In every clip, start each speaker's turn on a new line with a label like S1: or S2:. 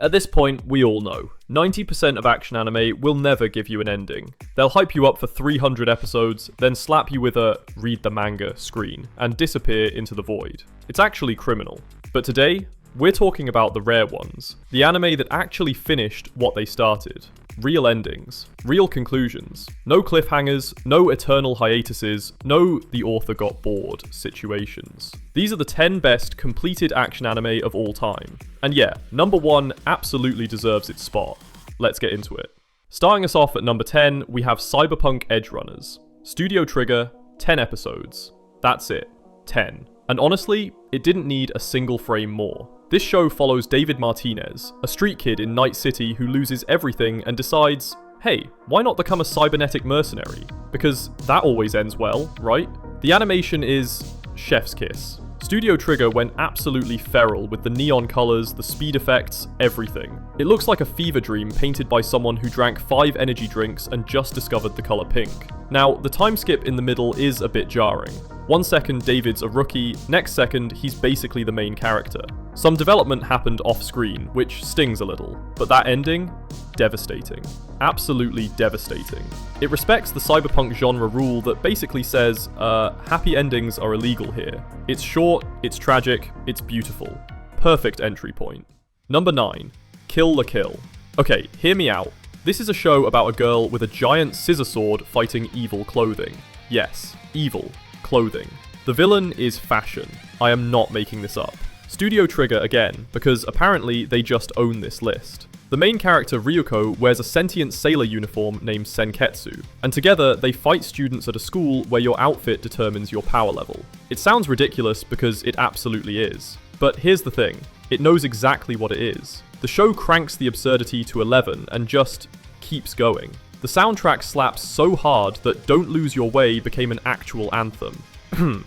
S1: At this point, we all know, 90% of action anime will never give you an ending. They'll hype you up for 300 episodes, then slap you with a "read the manga" screen, and disappear into the void. It's actually criminal. But today, we're talking about the rare ones. The anime that actually finished what they started. Real endings, real conclusions, no cliffhangers, no eternal hiatuses, no "the author got bored" situations. These are the 10 best completed action anime of all time. And yeah, number 1 absolutely deserves its spot. Let's get into it. Starting us off at number 10, we have Cyberpunk Edge Runners. Studio Trigger, 10 episodes. That's it. 10. And honestly, it didn't need a single frame more. This show follows David Martinez, a street kid in Night City who loses everything and decides, hey, why not become a cybernetic mercenary? Because that always ends well, right? The animation is chef's kiss. Studio Trigger went absolutely feral with the neon colours, the speed effects, everything. It looks like a fever dream painted by someone who drank 5 energy drinks and just discovered the colour pink. Now, the time skip in the middle is a bit jarring. 1 second David's a rookie, next second he's basically the main character. Some development happened off screen, which stings a little, but that ending? Devastating. Absolutely devastating. It respects the cyberpunk genre rule that basically says, happy endings are illegal here. It's short, it's tragic, it's beautiful. Perfect entry point. Number 9. Kill la Kill. Okay, hear me out. This is a show about a girl with a giant scissor sword fighting evil clothing. Yes, evil clothing. The villain is fashion. I am not making this up. Studio Trigger again, because apparently they just own this list. The main character Ryuko wears a sentient sailor uniform named Senketsu, and together they fight students at a school where your outfit determines your power level. It sounds ridiculous because it absolutely is. But here's the thing, it knows exactly what it is. The show cranks the absurdity to 11 and just keeps going. The soundtrack slaps so hard that Don't Lose Your Way became an actual anthem.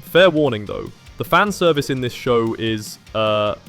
S1: Fair warning though, the fan service in this show is,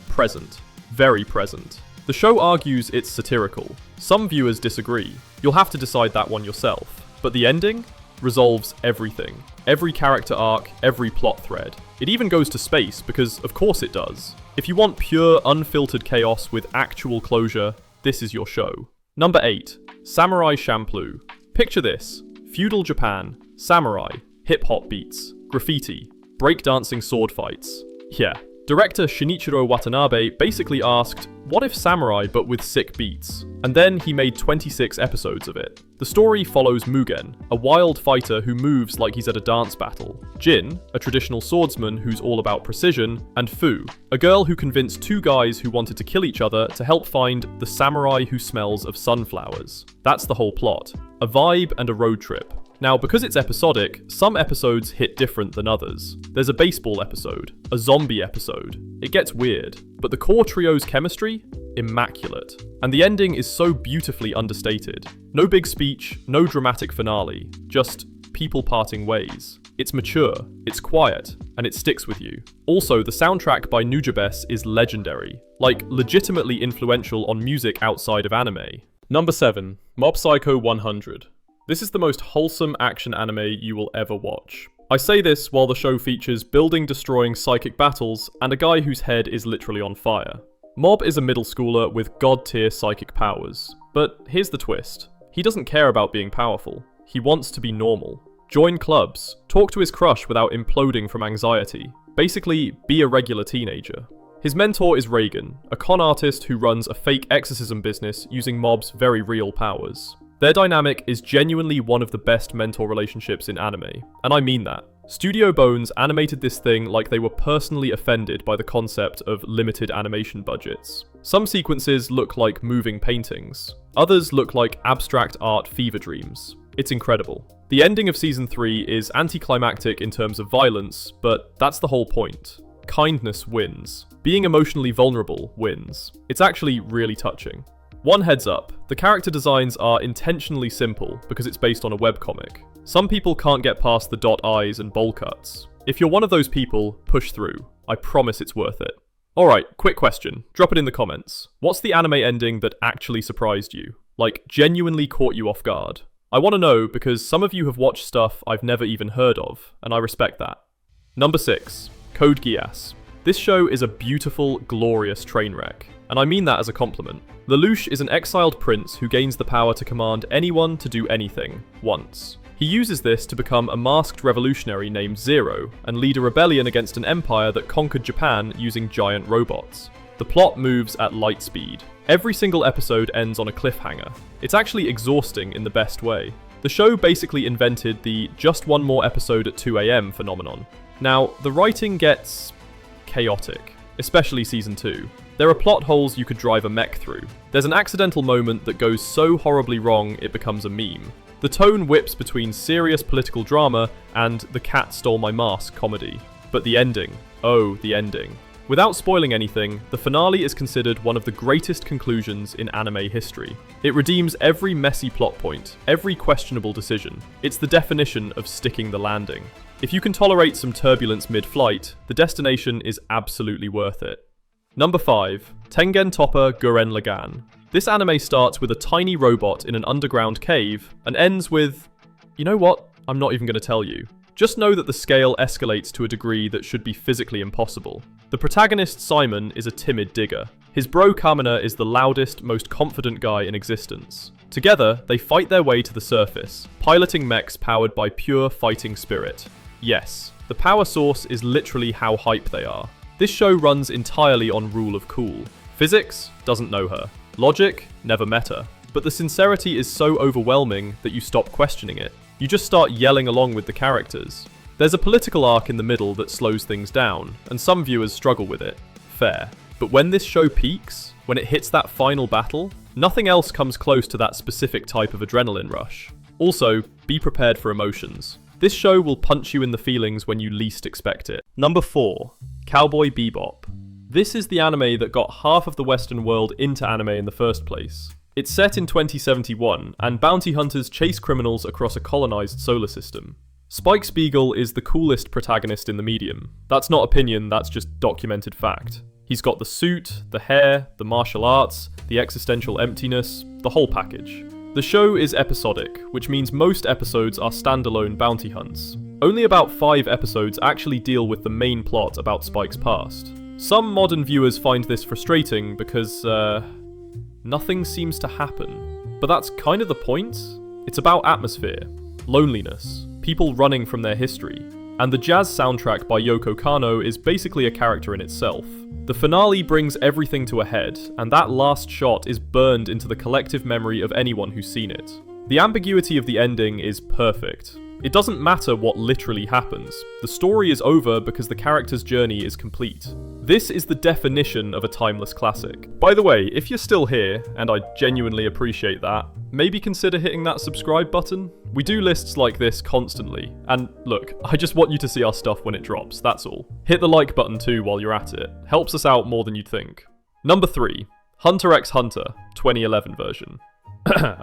S1: present. Very present. The show argues it's satirical. Some viewers disagree. You'll have to decide that one yourself. But the ending resolves everything. Every character arc, every plot thread. It even goes to space, because of course it does. If you want pure, unfiltered chaos with actual closure, this is your show. Number 8. Samurai Champloo. Picture this. Feudal Japan, samurai, hip-hop beats, graffiti, breakdancing sword fights. Yeah. Director Shinichiro Watanabe basically asked, what if samurai but with sick beats? And then he made 26 episodes of it. The story follows Mugen, a wild fighter who moves like he's at a dance battle, Jin, a traditional swordsman who's all about precision, and Fu, a girl who convinced 2 guys who wanted to kill each other to help find the samurai who smells of sunflowers. That's the whole plot. A vibe and a road trip. Now, because it's episodic, some episodes hit different than others. There's a baseball episode, a zombie episode. It gets weird, but the core trio's chemistry? Immaculate. And the ending is so beautifully understated. No big speech, no dramatic finale, just people parting ways. It's mature, it's quiet, and it sticks with you. Also, the soundtrack by Nujabes is legendary, like legitimately influential on music outside of anime. Number 7. Mob Psycho 100. This is the most wholesome action anime you will ever watch. I say this while the show features building-destroying psychic battles and a guy whose head is literally on fire. Mob is a middle schooler with god-tier psychic powers. But here's the twist. He doesn't care about being powerful. He wants to be normal. Join clubs, talk to his crush without imploding from anxiety. Basically, be a regular teenager. His mentor is Reagan, a con artist who runs a fake exorcism business using Mob's very real powers. Their dynamic is genuinely one of the best mentor relationships in anime, and I mean that. Studio Bones animated this thing like they were personally offended by the concept of limited animation budgets. Some sequences look like moving paintings, others look like abstract art fever dreams. It's incredible. The ending of season 3 is anticlimactic in terms of violence, but that's the whole point. Kindness wins. Being emotionally vulnerable wins. It's actually really touching. One heads up, the character designs are intentionally simple because it's based on a webcomic. Some people can't get past the dot eyes and bowl cuts. If you're one of those people, push through. I promise it's worth it. Alright, quick question. Drop it in the comments. What's the anime ending that actually surprised you? Like, genuinely caught you off guard? I want to know because some of you have watched stuff I've never even heard of, and I respect that. Number 6. Code Geass. This show is a beautiful, glorious train wreck. and I mean that as a compliment. Lelouch is an exiled prince who gains the power to command anyone to do anything, once. He uses this to become a masked revolutionary named Zero, and lead a rebellion against an empire that conquered Japan using giant robots. The plot moves at light speed. Every single episode ends on a cliffhanger. It's actually exhausting in the best way. The show basically invented the just one more episode at 2 AM phenomenon. Now, the writing gets chaotic, especially season 2. There are plot holes you could drive a mech through. There's an accidental moment that goes so horribly wrong it becomes a meme. The tone whips between serious political drama and the cat stole my mask comedy. But the ending, oh, the ending. Without spoiling anything, the finale is considered one of the greatest conclusions in anime history. It redeems every messy plot point, every questionable decision. It's the definition of sticking the landing. If you can tolerate some turbulence mid-flight, the destination is absolutely worth it. Number 5. Tengen Toppa Gurren Lagann. This anime starts with a tiny robot in an underground cave and ends with... You know what? I'm not even going to tell you. Just know that the scale escalates to a degree that should be physically impossible. The protagonist, Simon, is a timid digger. His bro Kamina is the loudest, most confident guy in existence. Together, they fight their way to the surface, piloting mechs powered by pure fighting spirit. Yes, the power source is literally how hype they are. This show runs entirely on rule of cool. Physics? Doesn't know her. Logic? Never met her. But the sincerity is so overwhelming that you stop questioning it. You just start yelling along with the characters. There's a political arc in the middle that slows things down, and some viewers struggle with it. Fair. But when this show peaks, when it hits that final battle, nothing else comes close to that specific type of adrenaline rush. Also, be prepared for emotions. This show will punch you in the feelings when you least expect it. Number 4. Cowboy Bebop. This is the anime that got half of the Western world into anime in the first place. It's set in 2071, and bounty hunters chase criminals across a colonized solar system. Spike Spiegel is the coolest protagonist in the medium. That's not opinion, that's just documented fact. He's got the suit, the hair, the martial arts, the existential emptiness, the whole package. The show is episodic, which means most episodes are standalone bounty hunts. Only about 5 episodes actually deal with the main plot about Spike's past. Some modern viewers find this frustrating because, nothing seems to happen. But that's kind of the point. It's about atmosphere, loneliness, people running from their history. And the jazz soundtrack by Yoko Kanno is basically a character in itself. The finale brings everything to a head, and that last shot is burned into the collective memory of anyone who's seen it. The ambiguity of the ending is perfect. It doesn't matter what literally happens. The story is over because the character's journey is complete. This is the definition of a timeless classic. By the way, if you're still here, and I genuinely appreciate that, maybe consider hitting that subscribe button. We do lists like this constantly, and look, I just want you to see our stuff when it drops, that's all. Hit the like button too while you're at it. Helps us out more than you'd think. Number 3. Hunter x Hunter, 2011 version.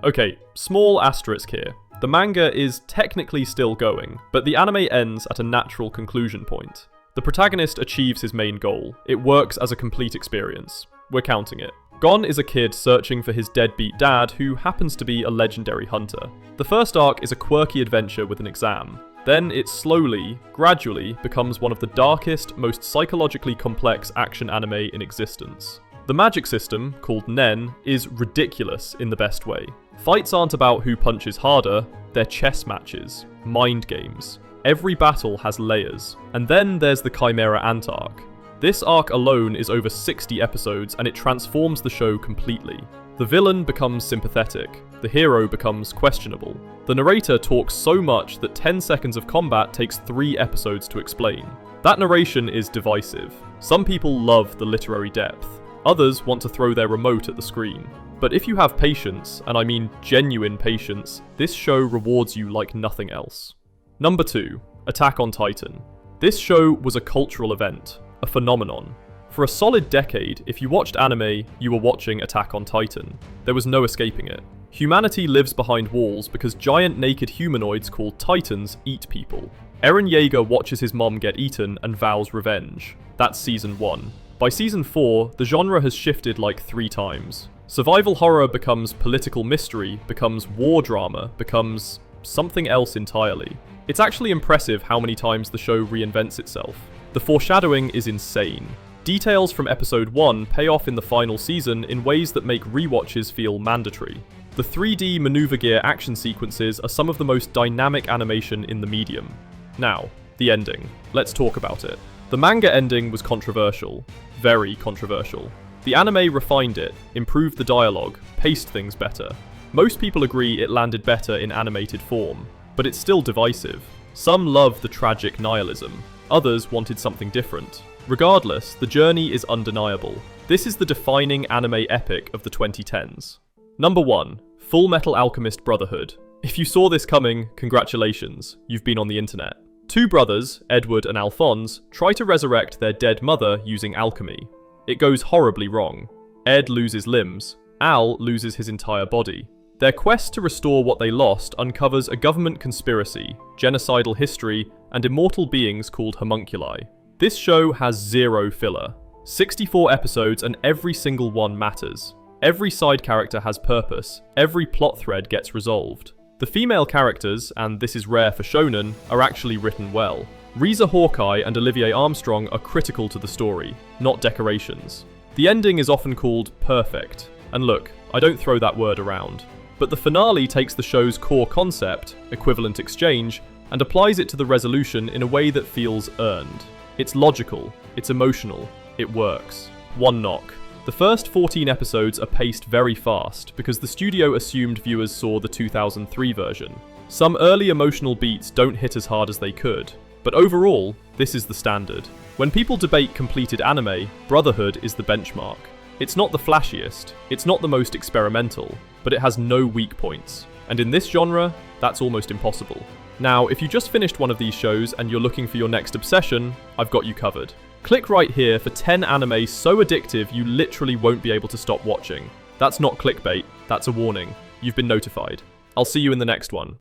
S1: Okay, small asterisk here. The manga is technically still going, but the anime ends at a natural conclusion point. The protagonist achieves his main goal. It works as a complete experience. We're counting it. Gon is a kid searching for his deadbeat dad who happens to be a legendary hunter. The first arc is a quirky adventure with an exam. Then it slowly, gradually, becomes one of the darkest, most psychologically complex action anime in existence. The magic system, called Nen, is ridiculous in the best way. Fights aren't about who punches harder, they're chess matches, mind games. Every battle has layers. And then there's the Chimera Ant arc. This arc alone is over 60 episodes and it transforms the show completely. The villain becomes sympathetic, the hero becomes questionable. The narrator talks so much that 10 seconds of combat takes 3 episodes to explain. That narration is divisive. Some people love the literary depth. Others want to throw their remote at the screen. But if you have patience, and I mean genuine patience, this show rewards you like nothing else. Number 2. Attack on Titan. This show was a cultural event, a phenomenon. For a solid decade, if you watched anime, you were watching Attack on Titan. There was no escaping it. Humanity lives behind walls because giant naked humanoids called Titans eat people. Eren Yeager watches his mom get eaten and vows revenge. That's season 1. By season 4, the genre has shifted like 3 times. Survival horror becomes political mystery, becomes war drama, becomes something else entirely. It's actually impressive how many times the show reinvents itself. The foreshadowing is insane. Details from episode 1 pay off in the final season in ways that make rewatches feel mandatory. The 3D maneuver gear action sequences are some of the most dynamic animation in the medium. Now, the ending. Let's talk about it. The manga ending was controversial. Very controversial. The anime refined it, improved the dialogue, paced things better. Most people agree it landed better in animated form, but it's still divisive. Some love the tragic nihilism, others wanted something different. Regardless, the journey is undeniable. This is the defining anime epic of the 2010s. Number 1. Full Metal Alchemist Brotherhood. If you saw this coming, congratulations, you've been on the internet. Two brothers, Edward and Alphonse, try to resurrect their dead mother using alchemy. It goes horribly wrong. Ed loses limbs, Al loses his entire body. Their quest to restore what they lost uncovers a government conspiracy, genocidal history, and immortal beings called homunculi. This show has zero filler. 64 episodes and every single one matters. Every side character has purpose, every plot thread gets resolved. The female characters, and this is rare for shonen, are actually written well. Riza Hawkeye and Olivier Armstrong are critical to the story, not decorations. The ending is often called perfect, and look, I don't throw that word around. But the finale takes the show's core concept, equivalent exchange, and applies it to the resolution in a way that feels earned. It's logical, it's emotional, it works. One knock. The first 14 episodes are paced very fast because the studio assumed viewers saw the 2003 version. Some early emotional beats don't hit as hard as they could, but overall, this is the standard. When people debate completed anime, Brotherhood is the benchmark. It's not the flashiest, it's not the most experimental, but it has no weak points. And in this genre, that's almost impossible. Now, if you just finished one of these shows and you're looking for your next obsession, I've got you covered. Click right here for 10 anime so addictive you literally won't be able to stop watching. That's not clickbait, that's a warning. You've been notified. I'll see you in the next one.